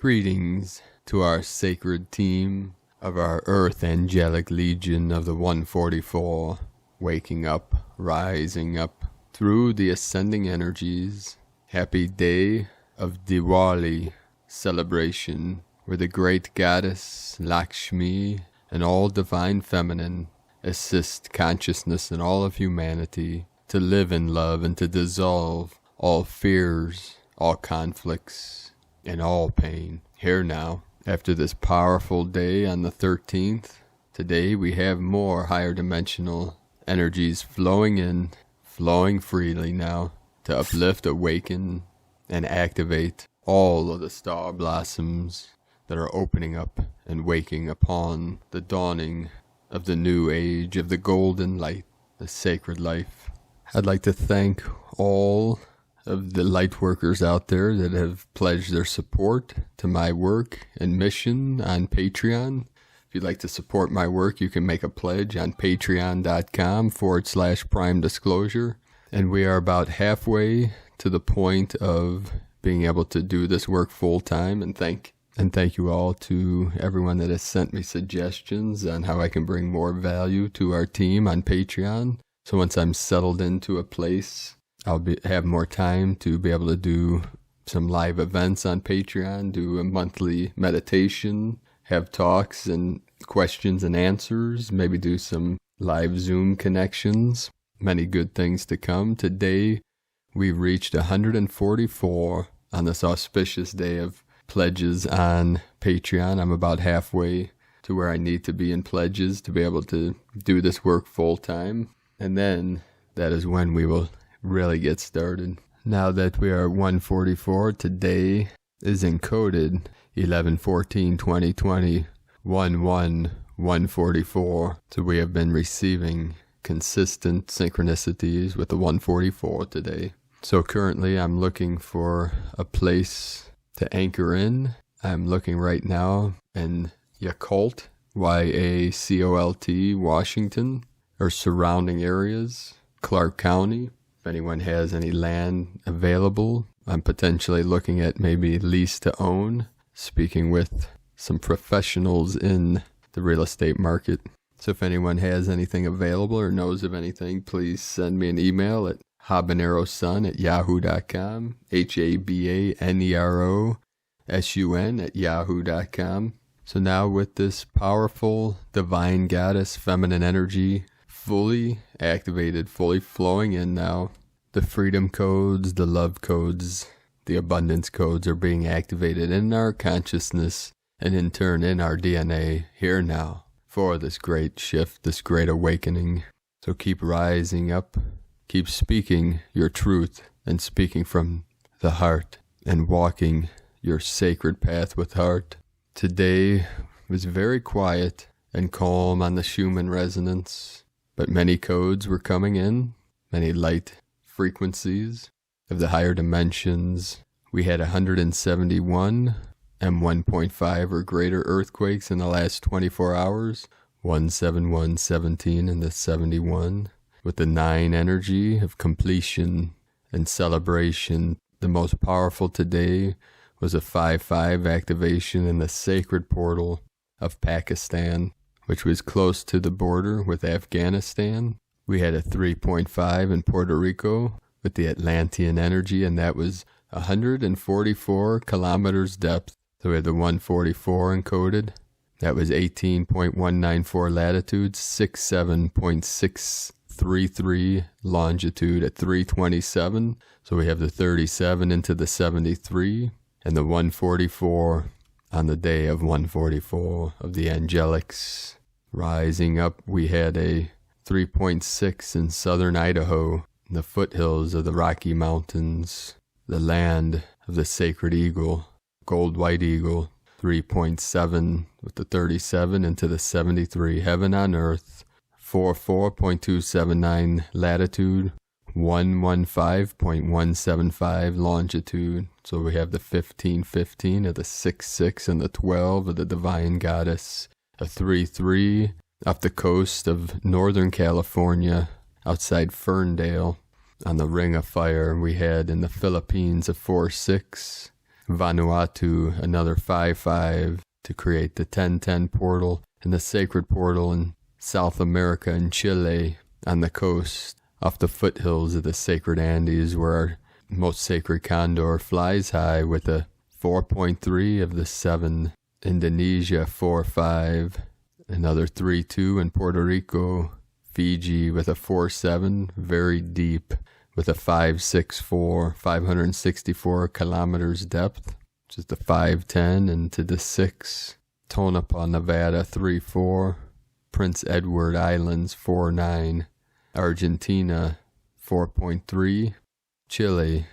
Greetings to our sacred team of our Earth Angelic Legion of the 144, waking up, rising up through the ascending energies. Happy day of Diwali celebration, where the great goddess Lakshmi and all divine feminine assist consciousness and all of humanity to live in love and to dissolve all fears, all conflicts, and all pain. Here now, after this powerful day on the 13th, today we have more higher dimensional energies flowing in, flowing freely now to uplift, awaken, and activate all of the star blossoms that are opening up and waking upon the dawning of the new age of the golden light, the sacred life. I'd like to thank all of the light workers out there that have pledged their support to my work and mission on Patreon. If you'd like to support my work, you can make a pledge on patreon.com/prime disclosure. And we are about halfway to the point of being able to do this work full time. And thank you all to everyone that has sent me suggestions on how I can bring more value to our team on Patreon. So once I'm settled into a place, I'll have more time to be able to do some live events on Patreon, do a monthly meditation, have talks and questions and answers, maybe do some live Zoom connections. Many good things to come. Today, we've reached 144 on this auspicious day of pledges on Patreon. I'm about halfway to where I need to be in pledges to be able to do this work full time. And then that is when we will really get started. Now that we are 144, today is encoded 11/14/2020, 11144. So we have been receiving consistent synchronicities with the 144 today. So currently I'm looking for a place to anchor in. I'm looking right now in Yacolt, Yacolt, Washington, or surrounding areas, Clark County. If anyone has any land available, I'm potentially looking at maybe lease to own, speaking with some professionals in the real estate market. So if anyone has anything available or knows of anything, please send me an email at habanerosun@yahoo.com, habanerosun@yahoo.com. So now with this powerful divine goddess feminine energy fully activated, fully flowing in now, the freedom codes, the love codes, the abundance codes are being activated in our consciousness and in turn in our DNA here now for this great shift, this great awakening. So keep rising up, keep speaking your truth and speaking from the heart and walking your sacred path with heart. Today was very quiet and calm on the Schumann resonance, but many codes were coming in, many light frequencies of the higher dimensions. We had 171 M1.5 or greater earthquakes in the last 24 hours, 17117 and the 71, with the 9 energy of completion and celebration. The most powerful today was a 5-5 activation in the sacred portal of Pakistan, which was close to the border with Afghanistan. We had a 3.5 in Puerto Rico with the Atlantean energy, and that was 144 kilometers depth. So we had the 144 encoded. That was 18.194 latitude, 67.633 longitude at 327. So we have the 37 into the 73 and the 144 on the day of 144 of the angelics. Rising up, we had a 3.6 in southern Idaho, in the foothills of the Rocky Mountains, the land of the sacred eagle, gold white eagle, 3.7 with the 37 into the 73, heaven on earth, 44.279 latitude, 115.175 longitude. So we have the 1515 of the 66 and the 12 of the divine goddess, a 33 off the coast of Northern California, outside Ferndale, on the Ring of Fire. We had in the Philippines a 4-6, Vanuatu, another 5-5 to create the 10-10 portal, and the sacred portal in South America and Chile on the coast, off the foothills of the sacred Andes, where our most sacred condor flies high with a 4.3 of the 7. Indonesia 4-5, another 3-2 in Puerto Rico. Fiji with a 4-7, very deep, with a 5-6-4, 564 kilometers depth, which is the 5-10 into the 6. Tonopah, Nevada 3-4. Prince Edward Islands 4-9. Argentina 4.3. Chile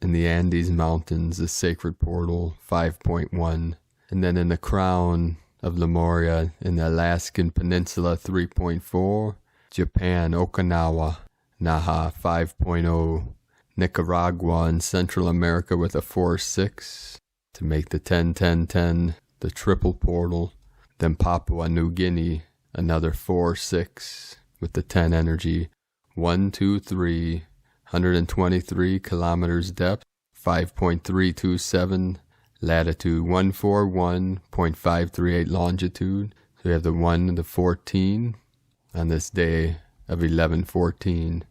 in the Andes Mountains, the sacred portal 5.1. And then in the crown of Lemuria in the Alaskan Peninsula 3.4. Japan, Okinawa, Naha 5.0. Nicaragua in Central America with a 4-6 to make the 10-10-10, the triple portal. Then Papua New Guinea, another 4-6 with the 10 energy. 1-2-3, 123 kilometers depth, 5.327 latitude, 141.538 longitude. So we have the 1 and the 14 on this day of 11/14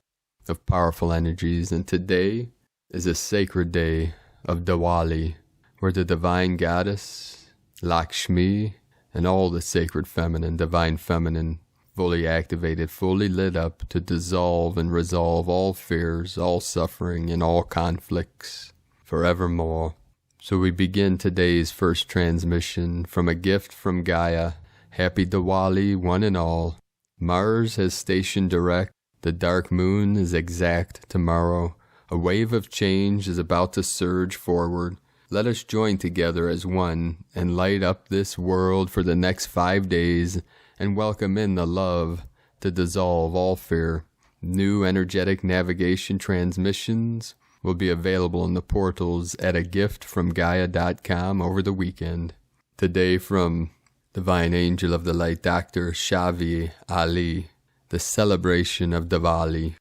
of powerful energies. And today is a sacred day of Diwali, where the divine goddess, Lakshmi, and all the sacred feminine, divine feminine, fully activated, fully lit up to dissolve and resolve all fears, all suffering, and all conflicts forevermore. So we begin today's first transmission from a gift from Gaia. Happy Diwali, one and all. Mars has stationed direct. The dark moon is exact tomorrow. A wave of change is about to surge forward. Let us join together as one and light up this world for the next 5 days and welcome in the love to dissolve all fear. New energetic navigation transmissions will be available in the portals at agiftfromgaia.com over the weekend. Today from Divine Angel of the Light, Dr. Shavi Ali, the celebration of Diwali.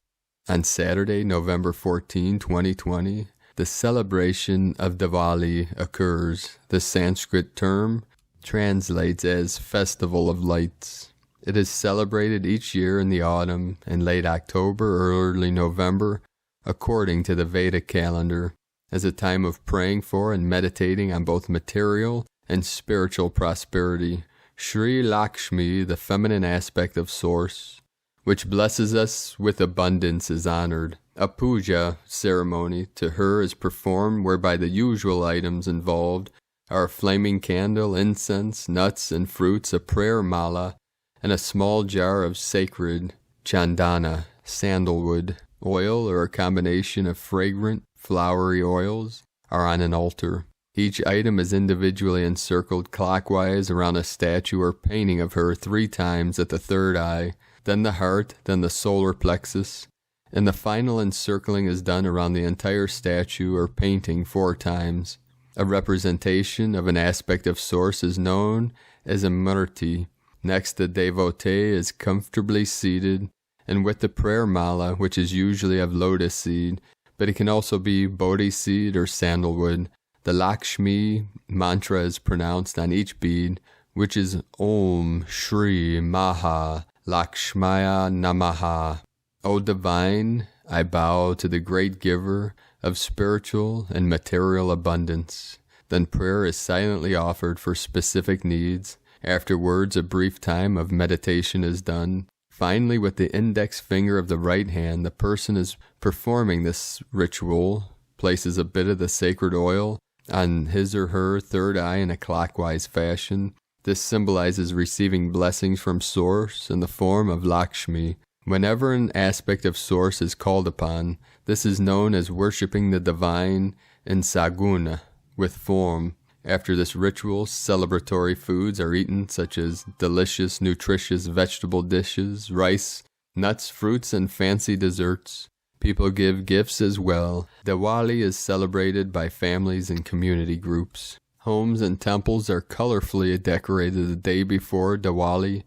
On Saturday, November 14, 2020, the celebration of Diwali occurs. The Sanskrit term translates as Festival of Lights. It is celebrated each year in the autumn and late October or early November, according to the Vedic calendar, as a time of praying for and meditating on both material and spiritual prosperity. Sri Lakshmi, the feminine aspect of Source, which blesses us with abundance, is honored. A puja ceremony to her is performed, whereby the usual items involved are a flaming candle, incense, nuts and fruits, a prayer mala, and a small jar of sacred chandana, sandalwood, oil, or a combination of fragrant, flowery oils, are on an altar. Each item is individually encircled clockwise around a statue or painting of her 3 times at the third eye, then the heart, then the solar plexus, and the final encircling is done around the entire statue or painting 4 times. A representation of an aspect of Source is known as a murti. Next, the devotee is comfortably seated, and with the prayer mala, which is usually of lotus seed, but it can also be bodhi seed or sandalwood, the Lakshmi Mantra is pronounced on each bead, which is Om Shri Maha Lakshmaya Namaha. O Divine, I bow to the great giver of spiritual and material abundance. Then prayer is silently offered for specific needs. Afterwards, a brief time of meditation is done. Finally, with the index finger of the right hand, the person is performing this ritual, places a bit of the sacred oil on his or her third eye in a clockwise fashion. This symbolizes receiving blessings from Source in the form of Lakshmi. Whenever an aspect of Source is called upon, this is known as worshipping the divine in saguna, with form. After this ritual, celebratory foods are eaten, such as delicious, nutritious vegetable dishes, rice, nuts, fruits, and fancy desserts. People give gifts as well. Diwali is celebrated by families and community groups. Homes and temples are colorfully decorated the day before Diwali,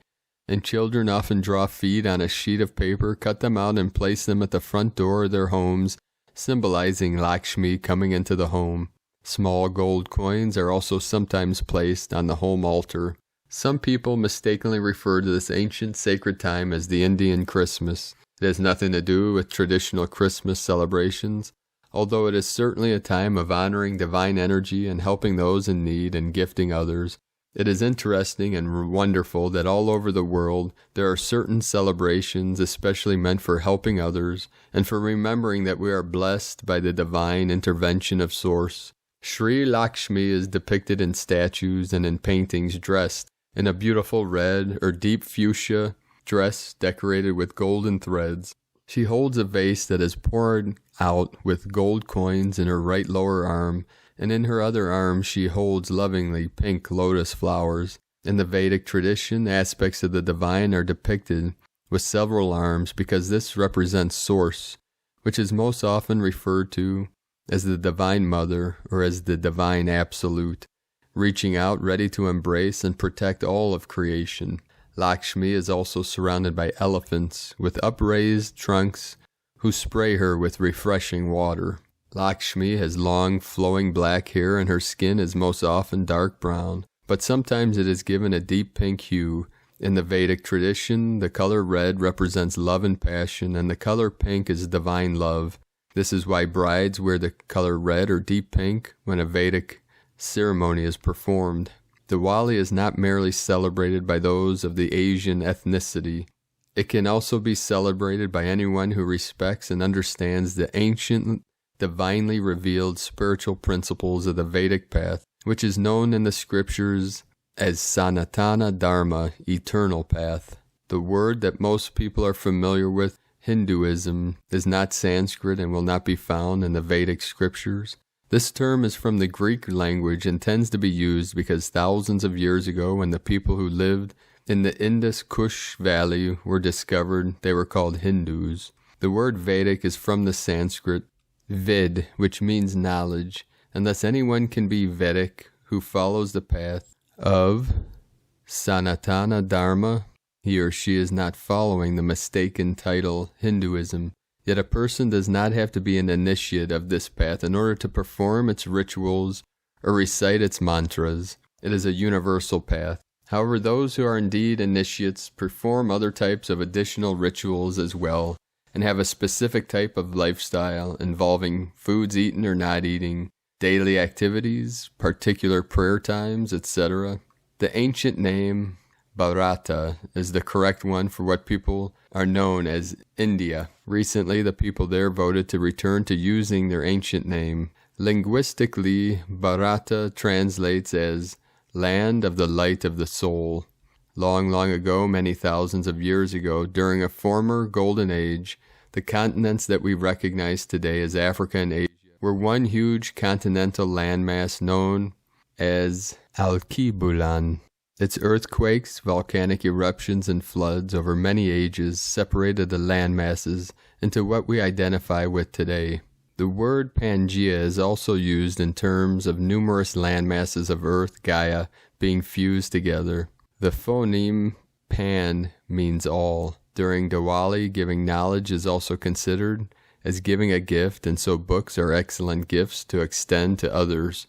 and children often draw feet on a sheet of paper, cut them out, and place them at the front door of their homes, symbolizing Lakshmi coming into the home. Small gold coins are also sometimes placed on the home altar. Some people mistakenly refer to this ancient sacred time as the Indian Christmas. It has nothing to do with traditional Christmas celebrations, although it is certainly a time of honoring divine energy and helping those in need and gifting others. It is interesting and wonderful that all over the world there are certain celebrations especially meant for helping others and for remembering that we are blessed by the divine intervention of Source. Sri Lakshmi is depicted in statues and in paintings dressed in a beautiful red or deep fuchsia dress decorated with golden threads. She holds a vase that is poured out with gold coins in her right lower arm, and in her other arm she holds lovingly pink lotus flowers. In the Vedic tradition, aspects of the divine are depicted with several arms because this represents Source, which is most often referred to as the Divine Mother or as the Divine Absolute, reaching out ready to embrace and protect all of creation. Lakshmi is also surrounded by elephants with upraised trunks who spray her with refreshing water. Lakshmi has long, flowing black hair and her skin is most often dark brown, but sometimes it is given a deep pink hue. In the Vedic tradition, the color red represents love and passion, and the color pink is divine love. This is why brides wear the color red or deep pink when a Vedic ceremony is performed. Diwali is not merely celebrated by those of the Asian ethnicity. It can also be celebrated by anyone who respects and understands the ancient, divinely revealed spiritual principles of the Vedic path, which is known in the scriptures as Sanatana Dharma, eternal path. The word that most people are familiar with, Hinduism, is not Sanskrit and will not be found in the Vedic scriptures. This term is from the Greek language and tends to be used because thousands of years ago when the people who lived in the Indus Kush Valley were discovered, they were called Hindus. The word Vedic is from the Sanskrit Ved, which means knowledge, and thus anyone can be Vedic who follows the path of Sanatana Dharma. He or she is not following the mistaken title Hinduism. Yet a person does not have to be an initiate of this path in order to perform its rituals or recite its mantras. It is a universal path. However, those who are indeed initiates perform other types of additional rituals as well, and have a specific type of lifestyle involving foods eaten or not eating, daily activities, particular prayer times, etc. The ancient name Bharata is the correct one for what people are known as India. Recently, the people there voted to return to using their ancient name. Linguistically, Bharata translates as land of the light of the soul. Long, long ago, many thousands of years ago, during a former golden age, the continents that we recognize today as Africa and Asia were one huge continental landmass known as Alkebulan. Its earthquakes, volcanic eruptions, and floods over many ages separated the landmasses into what we identify with today. The word Pangaea is also used in terms of numerous landmasses of Earth, Gaia, being fused together. The phoneme Pan means all. During Diwali, giving knowledge is also considered as giving a gift, and so books are excellent gifts to extend to others.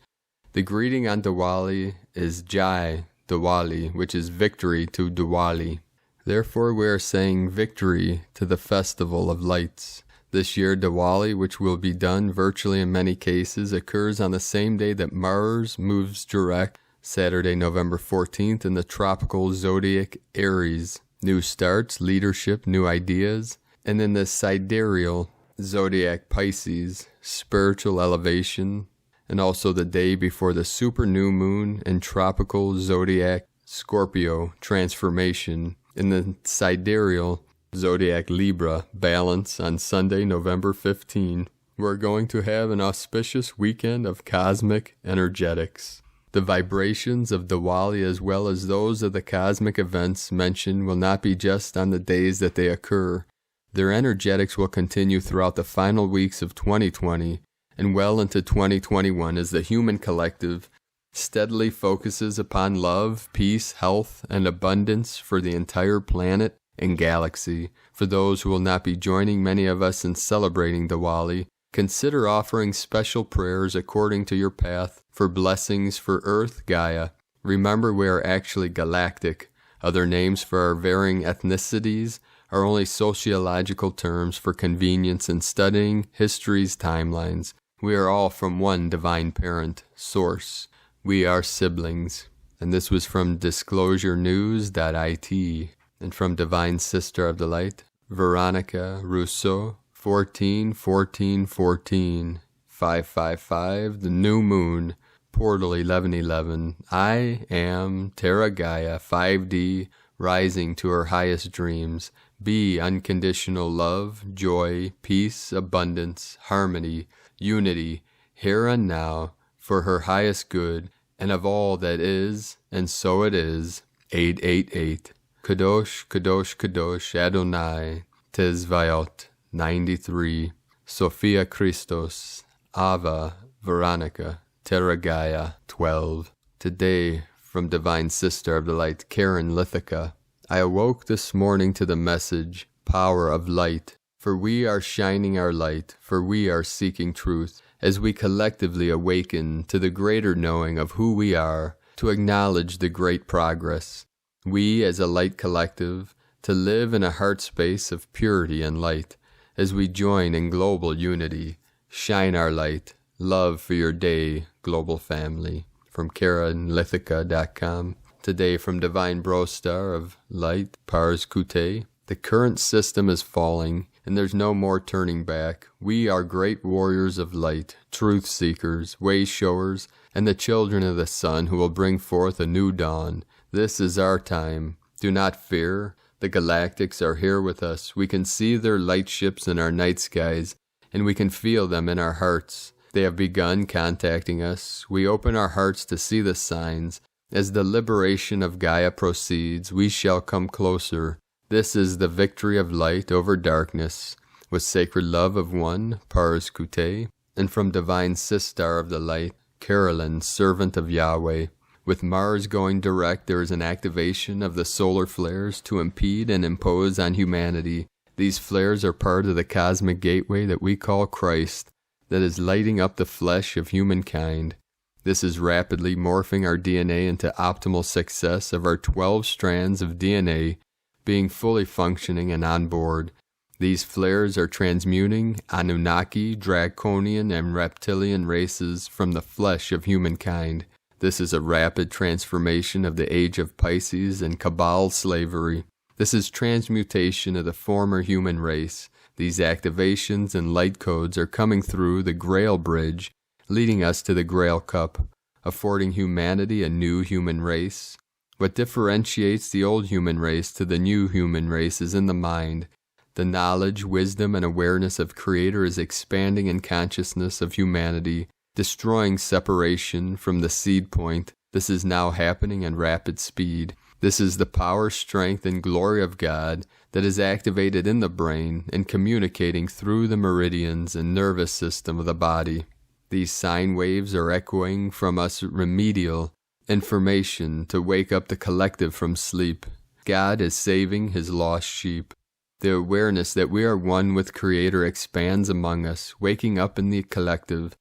The greeting on Diwali is Jai Diwali, which is victory to Diwali. Therefore, we are saying victory to the festival of lights. This year, Diwali, which will be done virtually in many cases, occurs on the same day that Mars moves direct, Saturday, November 14th, in the tropical zodiac Aries. New starts, leadership, new ideas, and in the sidereal zodiac Pisces, spiritual elevation, and also the day before the super new moon and tropical zodiac Scorpio transformation. In the sidereal zodiac Libra balance on Sunday, November 15. We're going to have an auspicious weekend of cosmic energetics. The vibrations of Diwali as well as those of the cosmic events mentioned will not be just on the days that they occur. Their energetics will continue throughout the final weeks of 2020 and well into 2021 as the human collective steadily focuses upon love, peace, health, and abundance for the entire planet and galaxy. For those who will not be joining many of us in celebrating Diwali, Consider offering special prayers according to your path for blessings for Earth, Gaia. Remember, we are actually galactic. Other names for our varying ethnicities are only sociological terms for convenience in studying history's timelines. We are all from one divine parent, source. We are siblings. And this was from disclosurenews.it. And from Divine Sister of the Light, Veronica Rousseau, 14-14-14, 555, the new moon, portal 1111. I am Terra Gaia, 5D, rising to her highest dreams. Be unconditional love, joy, peace, abundance, harmony, unity, here and now, for her highest good, and of all that is, and so it is. 888. Kadosh, Kadosh, Kadosh, Adonai, Tezvayot, 93. Sophia Christos, Ava, Veronica, Terra Gaia, 12. Today, from Divine Sister of the Light, Karen Lithica, I awoke this morning to the message, power of light, for we are shining our light, for we are seeking truth, as we collectively awaken to the greater knowing of who we are, to acknowledge the great progress. We, as a light collective, to live in a heart space of purity and light, as we join in global unity, shine our light, love for your day, global family. From KarenLithica.com. Today from Divine Brostar of Light, Pars Kute. The current system is falling, and there's no more turning back. We are great warriors of light, truth seekers, way showers, and the children of the sun who will bring forth a new dawn. This is our time. Do not fear. The galactics are here with us. We can see their light ships in our night skies, and we can feel them in our hearts. They have begun contacting us. We open our hearts to see the signs. As the liberation of Gaia proceeds, we shall come closer. This is the victory of light over darkness. With sacred love of one, Pars Kute, and from Divine Sister of the Light, Carolyn, servant of Yahweh. With Mars going direct, there is an activation of the solar flares to impede and impose on humanity. These flares are part of the cosmic gateway that we call Christ, that is lighting up the flesh of humankind. This is rapidly morphing our DNA into optimal success of our 12 strands of DNA being fully functioning and on board. These flares are transmuting Anunnaki, Draconian, and Reptilian races from the flesh of humankind. This is a rapid transformation of the age of Pisces and Cabal slavery. This is transmutation of the former human race. These activations and light codes are coming through the Grail Bridge, leading us to the Grail Cup, affording humanity a new human race. What differentiates the old human race to the new human race is in the mind. The knowledge, wisdom, and awareness of Creator is expanding in consciousness of humanity, destroying separation from the seed point. This is now happening in rapid speed. This is the power, strength, and glory of God that is activated in the brain and communicating through the meridians and nervous system of the body. These sine waves are echoing from us remedial information to wake up the collective from sleep. God is saving his lost sheep. The awareness that we are one with Creator expands among us, waking up in the collective.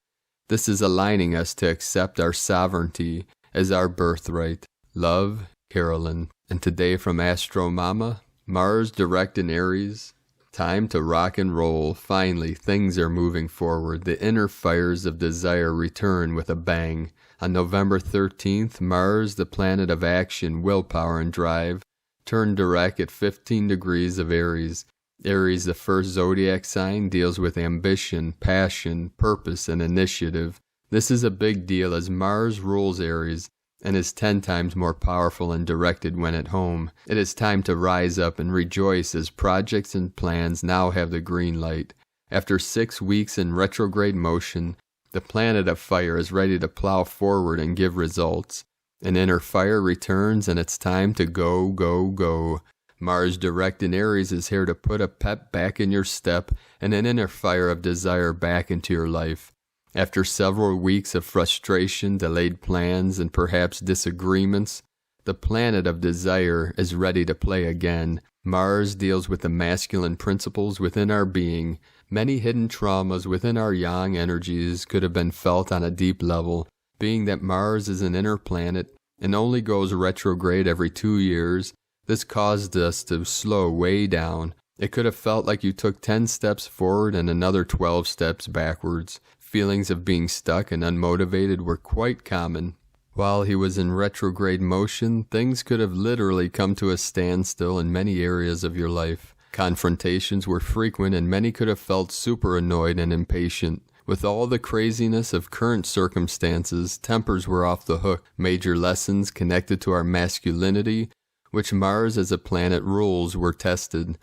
This is aligning us to accept our sovereignty as our birthright. Love, Carolyn. And today from Astro Mama, Mars direct in Aries. Time to rock and roll. Finally, things are moving forward. The inner fires of desire return with a bang. On November 13th, Mars, the planet of action, willpower, and drive, turned direct at 15 degrees of Aries. Aries, the first zodiac sign, deals with ambition, passion, purpose, and initiative. This is a big deal as Mars rules Aries and is 10 times more powerful and directed when at home. It is time to rise up and rejoice as projects and plans now have the green light. After 6 weeks in retrograde motion, the planet of fire is ready to plow forward and give results. An inner fire returns and it's time to go, go, go. Mars direct in Aries is here to put a pep back in your step and an inner fire of desire back into your life. After several weeks of frustration, delayed plans, and perhaps disagreements, the planet of desire is ready to play again. Mars deals with the masculine principles within our being. Many hidden traumas within our yang energies could have been felt on a deep level, being that Mars is an inner planet and only goes retrograde every 2 years. This caused us to slow way down. It could have felt like you took 10 steps forward and another 12 steps backwards. Feelings of being stuck and unmotivated were quite common. While he was in retrograde motion, things could have literally come to a standstill in many areas of your life. Confrontations were frequent and many could have felt super annoyed and impatient. With all the craziness of current circumstances, tempers were off the hook. Major lessons connected to our masculinity, which Mars as a planet rules, were tested.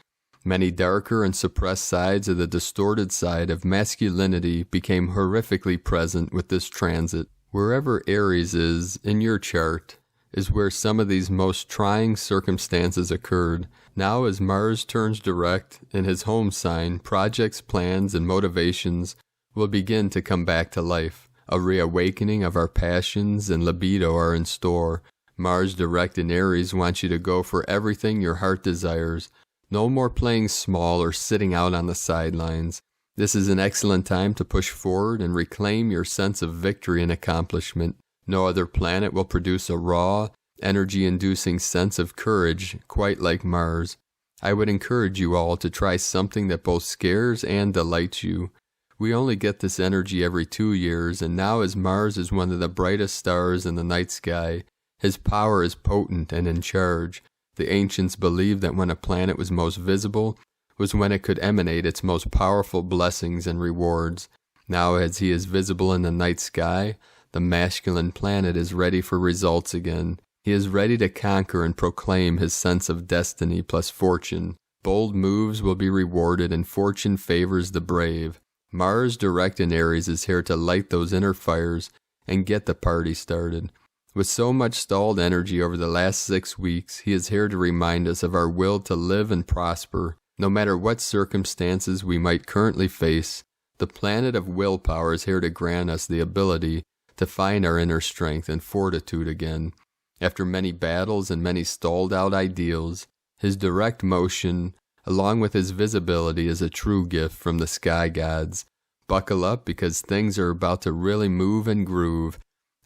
Many darker and suppressed sides of the distorted side of masculinity became horrifically present with this transit. Wherever Aries is in your chart is where some of these most trying circumstances occurred. Now as Mars turns direct in his home sign, projects, plans, and motivations will begin to come back to life. A reawakening of our passions and libido are in store. Mars direct in Aries wants you to go for everything your heart desires. No more playing small or sitting out on the sidelines. This is an excellent time to push forward and reclaim your sense of victory and accomplishment. No other planet will produce a raw, energy-inducing sense of courage quite like Mars. I would encourage you all to try something that both scares and delights you. We only get this energy every 2 years, and now as Mars is one of the brightest stars in the night sky, his power is potent and in charge. The ancients believed that when a planet was most visible was when it could emanate its most powerful blessings and rewards. Now as he is visible in the night sky, the masculine planet is ready for results again. He is ready to conquer and proclaim his sense of destiny plus fortune. Bold moves will be rewarded and fortune favors the brave. Mars direct in Aries is here to light those inner fires and get the party started. With so much stalled energy over the last 6 weeks, he is here to remind us of our will to live and prosper. No matter what circumstances we might currently face, the planet of willpower is here to grant us the ability to find our inner strength and fortitude again. After many battles and many stalled-out ideals, his direct motion, along with his visibility, is a true gift from the sky gods. Buckle up because things are about to really move and groove.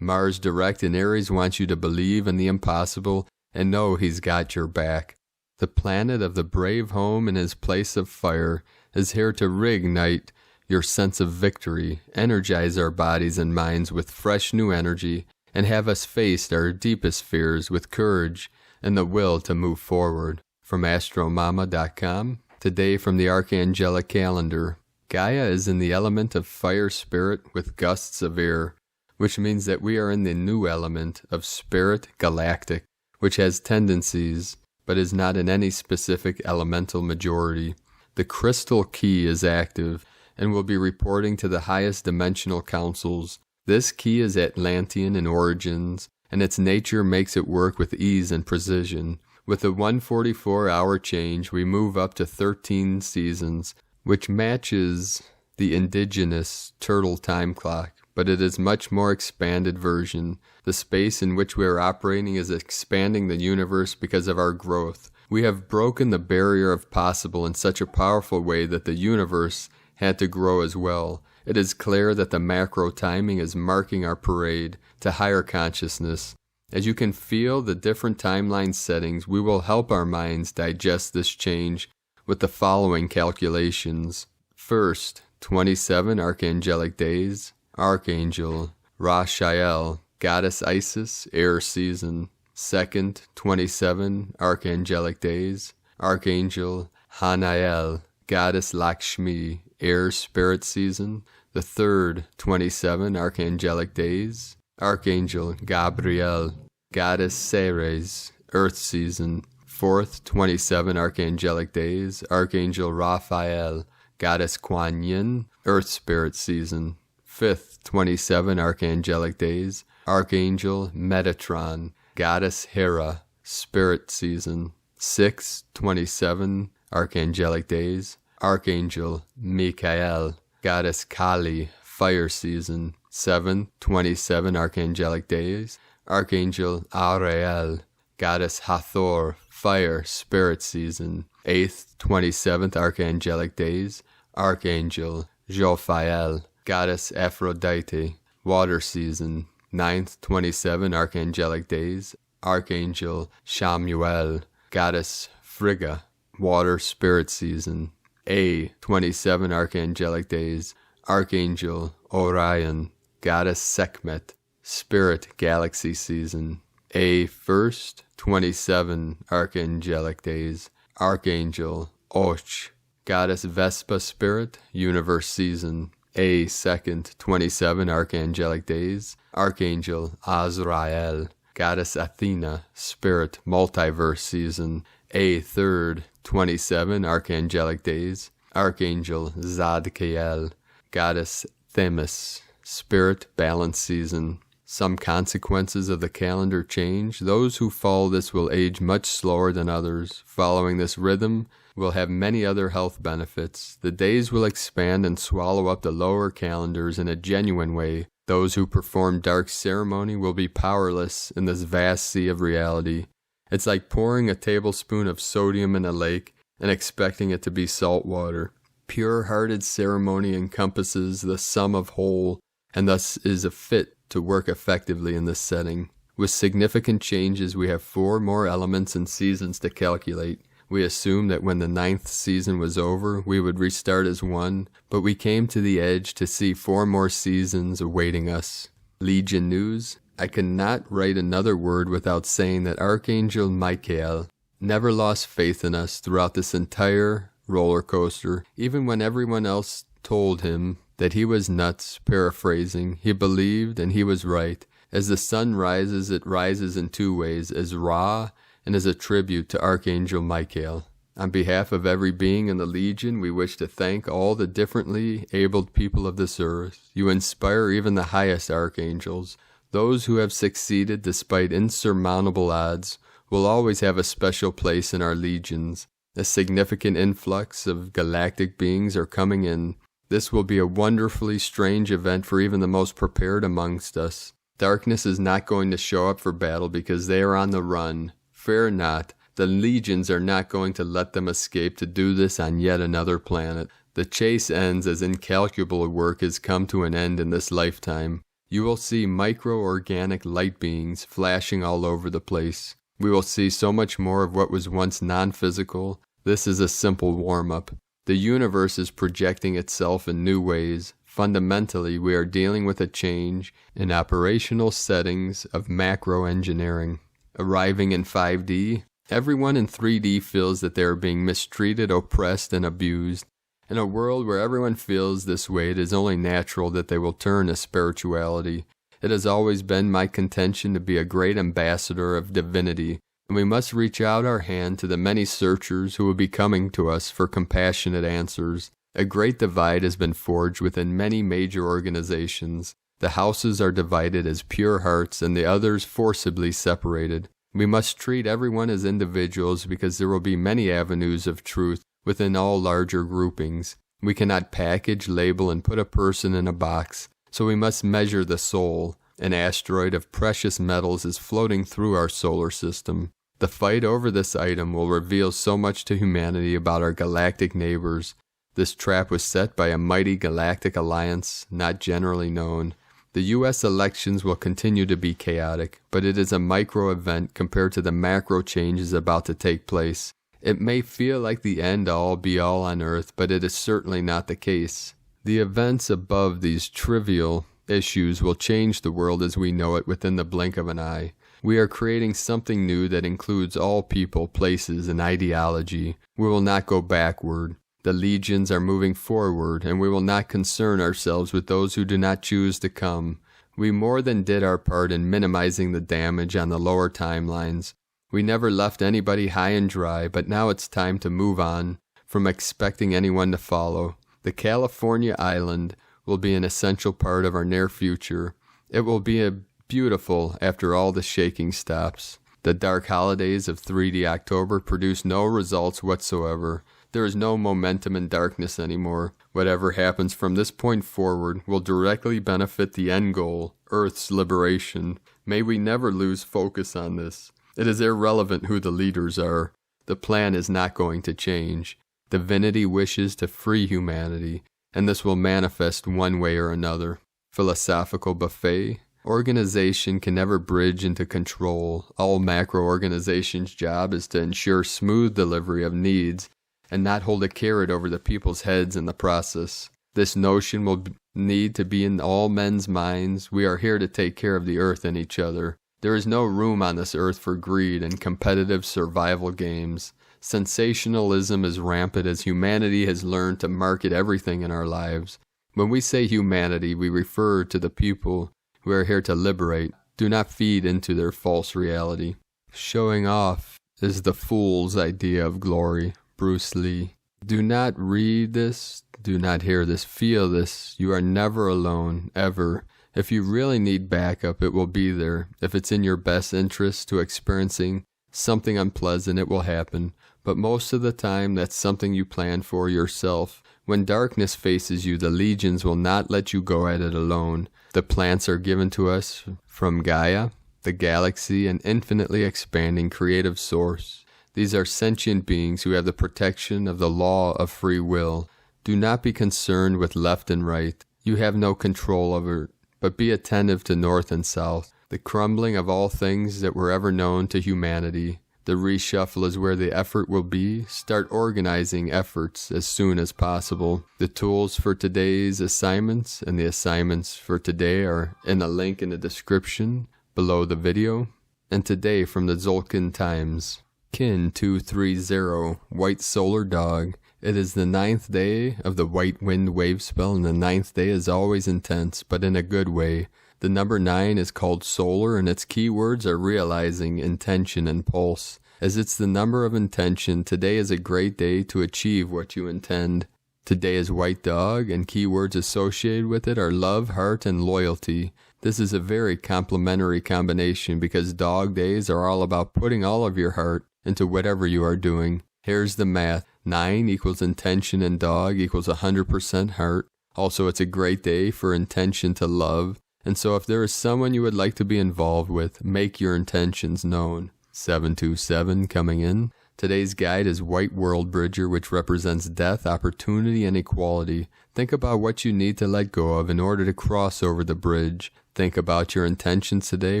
Mars direct in Aries wants you to believe in the impossible and know he's got your back. The planet of the brave home in his place of fire is here to reignite your sense of victory, energize our bodies and minds with fresh new energy, and have us face our deepest fears with courage and the will to move forward. From astromama.com, today from the Archangelic Calendar. Gaia is in the element of fire spirit with gusts of air, which means that we are in the new element of spirit galactic, which has tendencies but is not in any specific elemental majority. The crystal key is active and will be reporting to the highest dimensional councils. This key is Atlantean in origins, and its nature makes it work with ease and precision. With the 144-hour change, we move up to 13 seasons, which matches the indigenous turtle time clock, but it is a much more expanded version. The space in which we are operating is expanding the universe because of our growth. We have broken the barrier of possible in such a powerful way that the universe had to grow as well. It is clear that the macro timing is marking our parade to higher consciousness. As you can feel the different timeline settings, we will help our minds digest this change with the following calculations. First, 27 archangelic days. Archangel Raphael, Goddess Isis, air season. Second, 27 archangelic days. Archangel Hanael, Goddess Lakshmi, air spirit season. The third, 27 archangelic days. Archangel Gabriel, Goddess Ceres, earth season. Fourth, 27 archangelic days. Archangel Raphael, Goddess Kuan Yin, earth spirit season. Fifth, 27 archangelic days. Archangel Metatron, Goddess Hera, spirit season. Sixth, 27 archangelic days. Archangel Michael, Goddess Kali, fire season. Seventh, 27 archangelic days. Archangel Ariel, Goddess Hathor, fire, spirit season. Eighth, 27th archangelic days. Archangel Jophiel, Goddess Aphrodite, water season, 9th 27 archangelic days, Archangel Shamuel, Goddess Frigga, water spirit season, 27 archangelic days, Archangel Orion, Goddess Sekhmet, spirit galaxy season, 1st 27 archangelic days, Archangel Och, Goddess Vespa spirit, universe season, 2nd 27 archangelic days, Archangel Azrael, Goddess Athena, spirit multiverse season, 3rd 27 archangelic days, Archangel Zadkiel, Goddess Themis, spirit balance season. Some consequences of the calendar change. Those who follow this will age much slower than others. Following this rhythm will have many other health benefits. The days will expand and swallow up the lower calendars in a genuine way. Those who perform dark ceremony will be powerless in this vast sea of reality. It's like pouring a tablespoon of sodium in a lake and expecting it to be salt water. Pure-hearted ceremony encompasses the sum of whole, and thus is a fit to work effectively in this setting. With significant changes, we have 4 more elements and seasons to calculate. We assumed that when the 9th season was over, we would restart as one, but we came to the edge to see 4 more seasons awaiting us. Legion news. I cannot write another word without saying that Archangel Michael never lost faith in us throughout this entire roller coaster, even when everyone else told him that he was nuts. Paraphrasing, he believed and he was right. As the sun rises, it rises in 2 ways, as Ra and as a tribute to Archangel Michael. On behalf of every being in the Legion, we wish to thank all the differently abled people of this earth. You inspire even the highest archangels. Those who have succeeded despite insurmountable odds will always have a special place in our legions. A significant influx of galactic beings are coming in. This will be a wonderfully strange event for even the most prepared amongst us. Darkness is not going to show up for battle because they are on the run. Fear not. The legions are not going to let them escape to do this on yet another planet. The chase ends as incalculable work has come to an end in this lifetime. You will see micro-organic light beings flashing all over the place. We will see so much more of what was once non-physical. This is a simple warm-up. The universe is projecting itself in new ways. Fundamentally, we are dealing with a change in operational settings of macro-engineering. Arriving in 5D, everyone in 3D feels that they are being mistreated, oppressed, and abused. In a world where everyone feels this way, it is only natural that they will turn to spirituality. It has always been my contention to be a great ambassador of divinity, and we must reach out our hand to the many searchers who will be coming to us for compassionate answers. A great divide has been forged within many major organizations. The houses are divided as pure hearts and the others forcibly separated. We must treat everyone as individuals because there will be many avenues of truth within all larger groupings. We cannot package, label, and put a person in a box, so we must measure the soul. An asteroid of precious metals is floating through our solar system. The fight over this item will reveal so much to humanity about our galactic neighbors. This trap was set by a mighty galactic alliance, not generally known. The U.S. elections will continue to be chaotic, but it is a micro event compared to the macro changes about to take place. It may feel like the end-all be-all on Earth, but it is certainly not the case. The events above these trivial issues will change the world as we know it within the blink of an eye. We are creating something new that includes all people, places, and ideology. We will not go backward. The legions are moving forward, and we will not concern ourselves with those who do not choose to come. We more than did our part in minimizing the damage on the lower timelines. We never left anybody high and dry, but now it's time to move on from expecting anyone to follow. The California island will be an essential part of our near future. It will be beautiful after all the shaking stops. The dark holidays of 3D October produce no results whatsoever. There is no momentum in darkness anymore. Whatever happens from this point forward will directly benefit the end goal, Earth's liberation. May we never lose focus on this. It is irrelevant who the leaders are. The plan is not going to change. Divinity wishes to free humanity, and this will manifest one way or another. Philosophical buffet. Organization can never bridge into control. All macro-organization's job is to ensure smooth delivery of needs and not hold a carrot over the people's heads in the process. This notion will need to be in all men's minds. We are here to take care of the earth and each other. There is no room on this earth for greed and competitive survival games. Sensationalism is rampant as humanity has learned to market everything in our lives. When we say humanity, we refer to the people who are here to liberate. Do not feed into their false reality. Showing off is the fool's idea of glory. Bruce Lee. Do not read this. Do not hear this. Feel this. You are never alone, ever. If you really need backup, it will be there. If it's in your best interest to experiencing something unpleasant, it will happen. But most of the time, that's something you plan for yourself. When darkness faces you, the legions will not let you go at it alone. The plants are given to us from Gaia, the galaxy, an infinitely expanding creative source. These are sentient beings who have the protection of the law of free will. Do not be concerned with left and right. You have no control over it, but be attentive to north and south. The crumbling of all things that were ever known to humanity. The reshuffle is where the effort will be. Start organizing efforts as soon as possible. The tools for today's assignments and the assignments for today are in a link in the description below the video. And today from the Tzolk'in Times. Kin 230, White Solar Dog. It is the 9th day of the White Wind Wave spell, and the 9th day is always intense, but in a good way. The number 9 is called solar, and its keywords are realizing, intention, and pulse. As it's the number of intention, today is a great day to achieve what you intend. Today is White Dog, and keywords associated with it are love, heart, and loyalty. This is a very complementary combination because dog days are all about putting all of your heart into whatever you are doing. Here's the math. 9 equals intention and dog equals 100% heart. Also, it's a great day for intention to love. And so if there is someone you would like to be involved with, make your intentions known. 727 coming in. Today's guide is White World Bridger, which represents death, opportunity, and equality. Think about what you need to let go of in order to cross over the bridge. Think about your intentions today,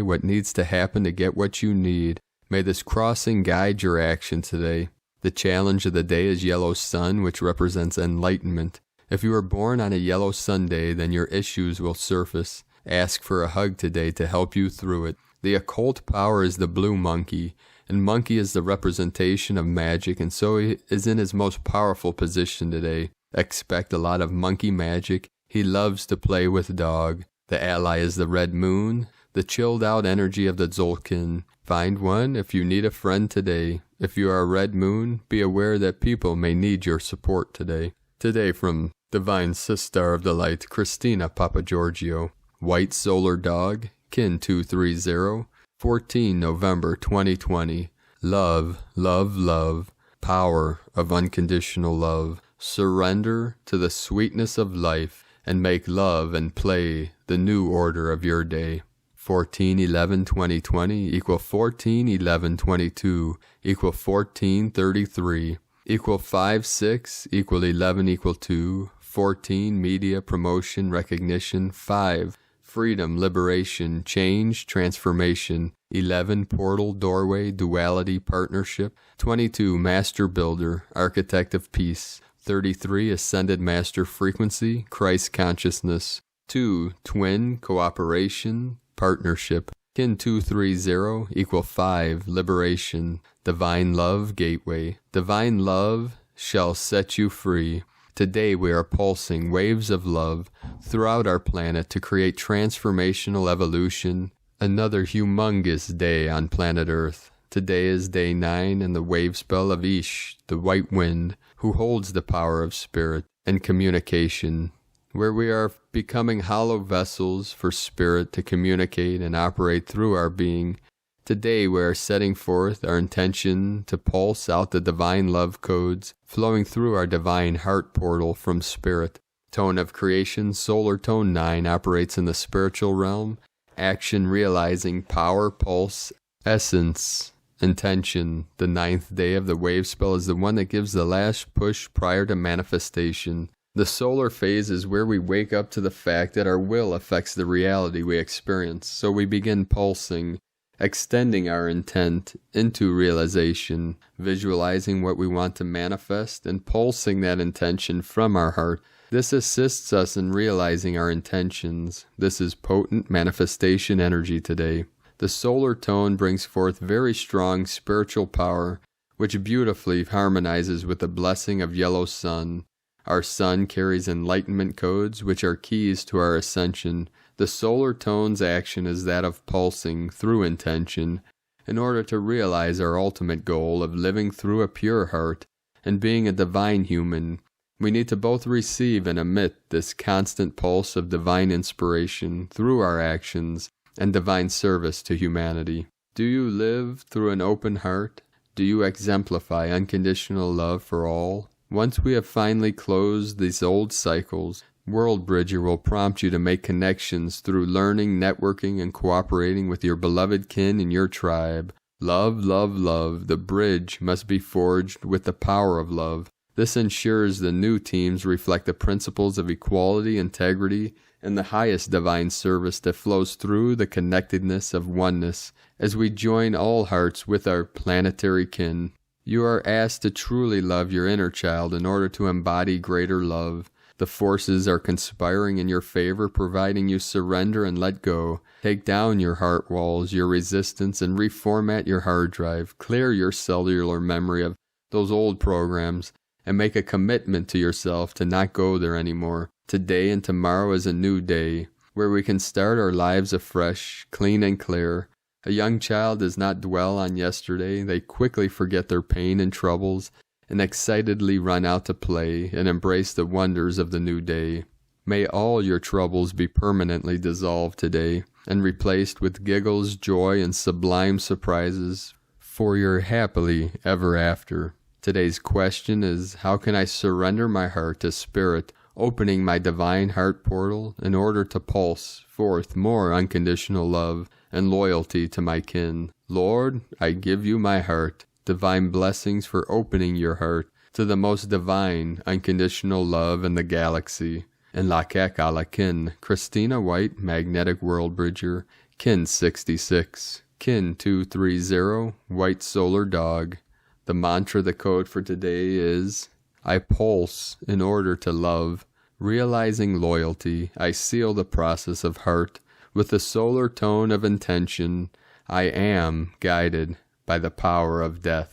what needs to happen to get what you need. May this crossing guide your action today. The challenge of the day is Yellow Sun, which represents enlightenment. If you were born on a yellow Sunday, then your issues will surface. Ask for a hug today to help you through it. The occult power is the blue monkey, and monkey is the representation of magic, and so he is in his most powerful position today. Expect a lot of monkey magic. He loves to play with dog. The ally is the red moon, the chilled out energy of the Tzolk'in. Find one if you need a friend today. If you are a red moon, be aware that people may need your support today. Today from Divine Sister of the Light, Christina Papagiorgio. White Solar Dog, Kin 230, 14 November 2020. Love, love, love, power of unconditional love. Surrender to the sweetness of life and make love and play the new order of your day. 14/11/2020 equal 14/11/22 equal 14/33 equal 5/6 equal 11 equal 2. 14 media promotion recognition. 5 freedom, liberation, change, transformation. 11 portal, doorway, duality, partnership. 22 master builder, architect of peace. 33 ascended master frequency, Christ consciousness. 2 twin, cooperation, partnership. Kin 230 equal 5 liberation, divine love, gateway. Divine love shall set you free. Today we are pulsing waves of love throughout our planet to create transformational evolution. Another humongous day on planet Earth. Today is day 9 in the wave spell of Ish, the white wind, who holds the power of spirit and communication, where we are becoming hollow vessels for spirit to communicate and operate through our being. Today we are setting forth our intention to pulse out the divine love codes flowing through our divine heart portal from spirit. Tone of creation, solar tone 9 operates in the spiritual realm. Action realizing power, pulse, essence, Intention, the 9th day of the wave spell, is the one that gives the last push prior to manifestation. The solar phase is where we wake up to the fact that our will affects the reality we experience. So we begin pulsing, extending our intent into realization, visualizing what we want to manifest, and pulsing that intention from our heart. This assists us in realizing our intentions. This is potent manifestation energy today. The solar tone brings forth very strong spiritual power, which beautifully harmonizes with the blessing of yellow sun. Our sun carries enlightenment codes, which are keys to our ascension. The solar tone's action is that of pulsing through intention in order to realize our ultimate goal of living through a pure heart and being a divine human. We need to both receive and emit this constant pulse of divine inspiration through our actions and divine service to humanity. Do you live through an open heart? Do you exemplify unconditional love for all? Once we have finally closed these old cycles, World Bridger will prompt you to make connections through learning, networking, and cooperating with your beloved kin in your tribe. Love, love, love. The bridge must be forged with the power of love. This ensures the new teams reflect the principles of equality, integrity, and the highest divine service that flows through the connectedness of oneness as we join all hearts with our planetary kin. You are asked to truly love your inner child in order to embody greater love. The forces are conspiring in your favor, providing you surrender and let go. Take down your heart walls, your resistance, and reformat your hard drive. Clear your cellular memory of those old programs and make a commitment to yourself to not go there anymore. Today and tomorrow is a new day, where we can start our lives afresh, clean and clear. A young child does not dwell on yesterday. They quickly forget their pain and troubles, and excitedly run out to play and embrace the wonders of the new day. May all your troubles be permanently dissolved today, and replaced with giggles, joy, and sublime surprises for your happily ever after. Today's question is, how can I surrender my heart to Spirit, opening my divine heart portal in order to pulse forth more unconditional love and loyalty to my kin? Lord, I give you my heart. Divine blessings for opening your heart to the most divine, unconditional love in the galaxy. And Lakek ala kin, Christina White, Magnetic World Bridger, kin 66, kin 230, White Solar Dog. The mantra, the code for today is, I pulse in order to love. Realizing loyalty, I seal the process of heart with the solar tone of intention. I am guided by the power of death.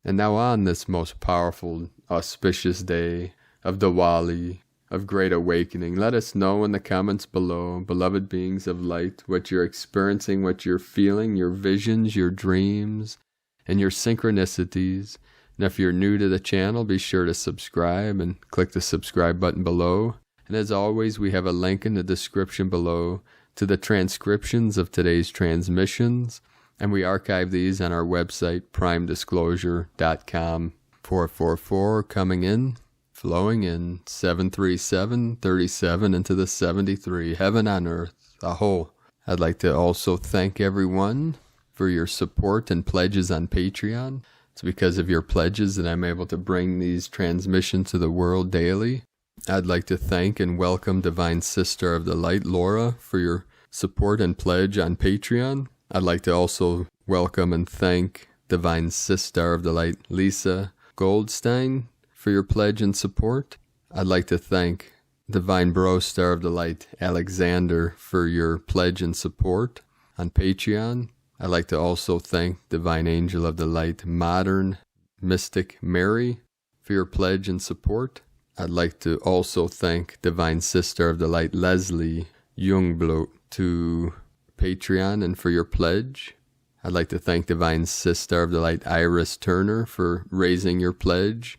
And now on this most powerful, auspicious day of Diwali, of Great Awakening, let us know in the comments below, beloved beings of light, what you're experiencing, what you're feeling, your visions, your dreams, and your synchronicities. And if you're new to the channel, be sure to subscribe and click the subscribe button below. And as always, we have a link in the description below to the transcriptions of today's transmissions, and we archive these on our website, primedisclosure.com. 444 coming in, flowing in, 73737 into the 73, heaven on earth, aho. I'd like to also thank everyone for your support and pledges on Patreon. It's because of your pledges that I'm able to bring these transmissions to the world daily. I'd like to thank and welcome Divine Sister of the Light, Laura, for your support and pledge on Patreon. I'd like to also welcome and thank Divine Sister of the Light, Lisa Goldstein, for your pledge and support. I'd like to thank Divine Bro Star of the Light, Alexander, for your pledge and support on Patreon. I'd like to also thank Divine Angel of the Light, Modern Mystic Mary, for your pledge and support. I'd like to also thank Divine Sister of the Light, Leslie Youngbloat, to Patreon and for your pledge. I'd like to thank Divine Sister of the Light, Iris Turner, for raising your pledge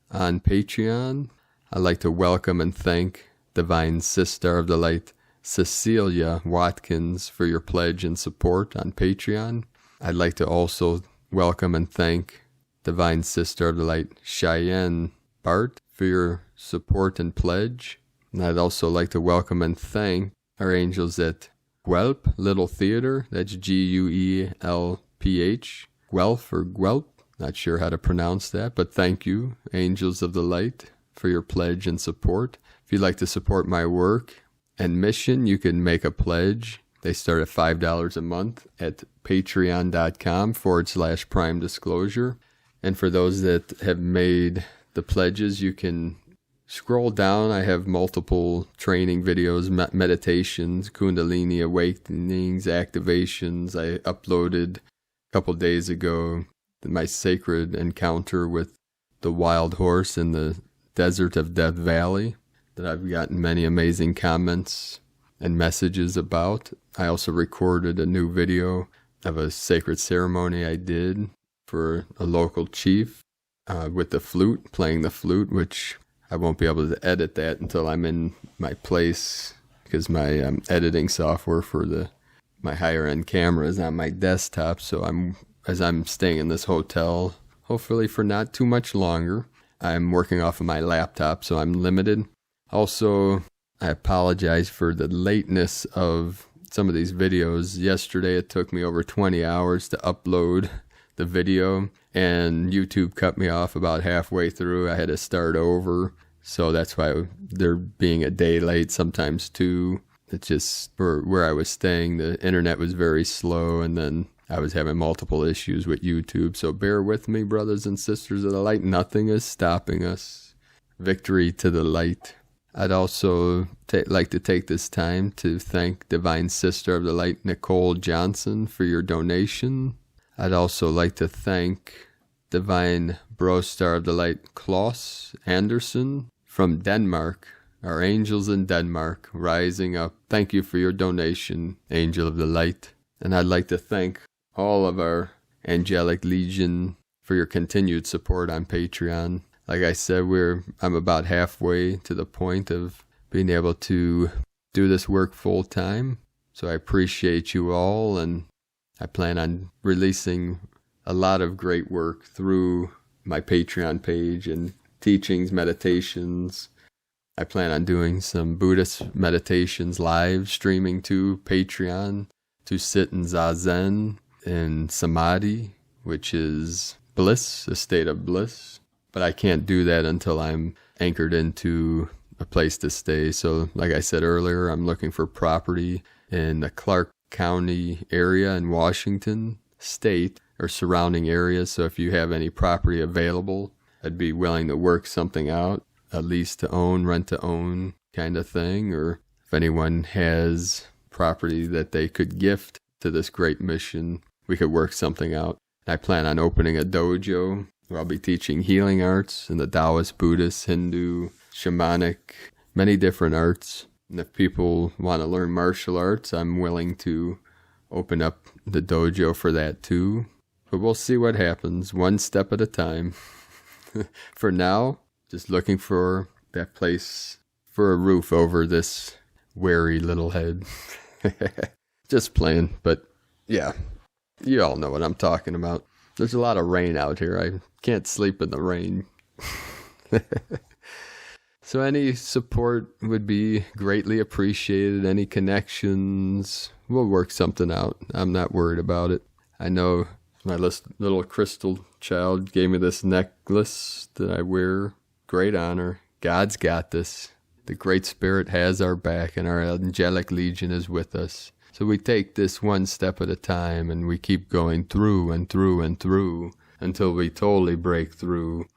on Patreon. I'd like to welcome and thank Divine Sister of the Light, Cecilia Watkins, for your pledge and support on Patreon. I'd like to also welcome and thank Divine Sister of the Light, Cheyenne Bart, for your support and pledge. And I'd also like to welcome and thank our angels at Guelph Little Theater, that's Guelph, Guelph or Guelp, not sure how to pronounce that, but thank you, Angels of the Light, for your pledge and support. If you'd like to support my work and mission, you can make a pledge. They start at $5 a month at patreon.com/prime disclosure. And for those that have made the pledges, you can scroll down. I have multiple training videos, meditations, Kundalini awakenings, activations. I uploaded a couple days ago my sacred encounter with the wild horse in the desert of Death Valley that I've gotten many amazing comments and messages about. I also recorded a new video of a sacred ceremony I did for a local chief with the flute, playing the flute, which I won't be able to edit that until I'm in my place because my editing software for my higher end camera is on my desktop. So as I'm staying in this hotel, hopefully for not too much longer, I'm working off of my laptop, so I'm limited. Also, I apologize for the lateness of some of these videos. Yesterday, it took me over 20 hours to upload the video, and YouTube cut me off about halfway through. I had to start over, so that's why they're being a day late, sometimes two. It's just for where I was staying, the internet was very slow, and then I was having multiple issues with YouTube. So bear with me, brothers and sisters of the light. Nothing is stopping us. Victory to the light. I'd also like to take this time to thank Divine Sister of the Light, Nicole Johnson, for your donation. I'd also like to thank Divine Bro Star of the Light, Klaus Anderson from Denmark. Our angels in Denmark, rising up. Thank you for your donation, Angel of the Light. And I'd like to thank all of our Angelic Legion for your continued support on Patreon. Like I said, I'm about halfway to the point of being able to do this work full time. So I appreciate you all, and I plan on releasing a lot of great work through my Patreon page and teachings, meditations. I plan on doing some Buddhist meditations live streaming to Patreon to sit in Zazen and Samadhi, which is bliss, a state of bliss. But I can't do that until I'm anchored into a place to stay. So like I said earlier, I'm looking for property in the Clark County area in Washington State or surrounding areas. So if you have any property available, I'd be willing to work something out, a lease to own, rent to own kind of thing. Or if anyone has property that they could gift to this great mission, we could work something out. I plan on opening a dojo where I'll be teaching healing arts in the Taoist, Buddhist, Hindu, shamanic, many different arts. And if people want to learn martial arts, I'm willing to open up the dojo for that too. But we'll see what happens, one step at a time. For now, just looking for that place for a roof over this weary little head. Just playing, but yeah, you all know what I'm talking about. There's a lot of rain out here. I can't sleep in the rain. So any support would be greatly appreciated. Any connections, we'll work something out. I'm not worried about it. I know my little crystal child gave me this necklace that I wear. Great honor. God's got this. The Great Spirit has our back, and our Angelic Legion is with us. So we take this one step at a time, and we keep going through and through and through until we totally break through.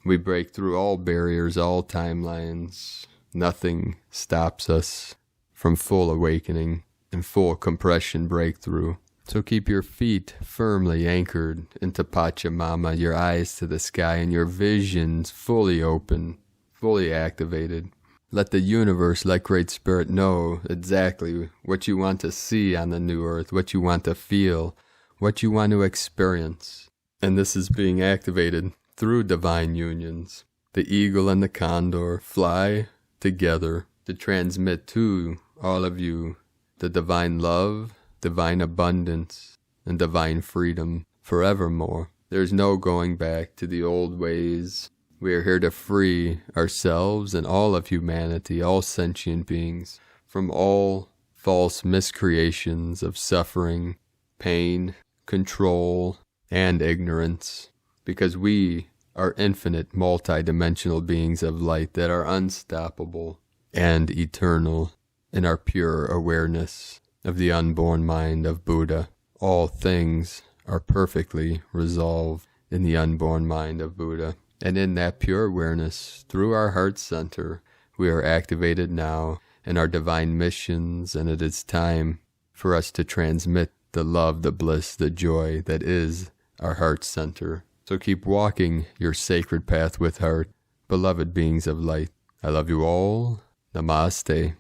We break through all barriers, all timelines. Nothing stops us from full awakening and full compression breakthrough. So keep your feet firmly anchored into Pachamama, your eyes to the sky, and your visions fully open, fully activated. Let the universe, let Great Spirit know exactly what you want to see on the new earth, what you want to feel, what you want to experience. And this is being activated through divine unions. The eagle and the condor fly together to transmit to all of you the divine love, divine abundance, and divine freedom forevermore. There's no going back to the old ways. We are here to free ourselves and all of humanity, all sentient beings, from all false miscreations of suffering, pain, control, and ignorance, because we are infinite, multi-dimensional beings of light that are unstoppable and eternal in our pure awareness of the unborn mind of Buddha. All things are perfectly resolved in the unborn mind of Buddha. And in that pure awareness, through our heart center, we are activated now in our divine missions, and it is time for us to transmit the love, the bliss, the joy that is our heart center. So keep walking your sacred path with heart, beloved beings of light. I love you all. Namaste.